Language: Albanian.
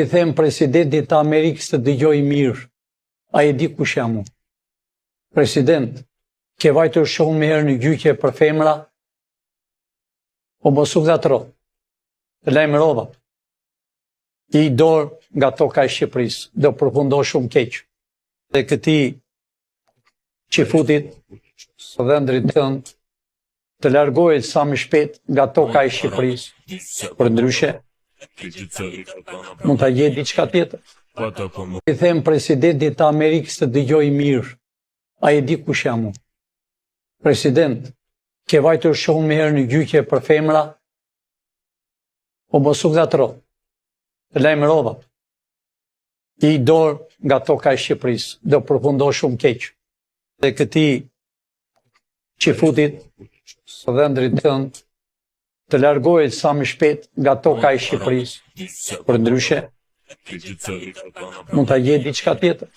I them presidentit të Amerikës të dëgjoj mirë, a e di kush jam unë. President, ke vajtur shumë herë në gjyqje për femra, o mos u gatro, të lajmërova. I dorë nga toka e Shqipërisë, do përfundoj shumë keq. Dhe këti qifutit së vendrit tënd të largohet sa më shpejt nga toka e Shqipërisë, për ndryshe mund ta jetë diçka tjetër. I them presidentit të Amerikës të dëgjoj mirë, a e di kush jam unë. President, ke vajtur shumë herë në gjyqje për femra, o mos u gatro, të lajmërova. I dorë nga toka e Shqipërisë, do përfundoj shumë keq. Dhe këti qifutit së vendrit tënd të largohet sa më shpejt nga toka e Shqipërisë, për ndryshe mund ta jetë diçka tjetër.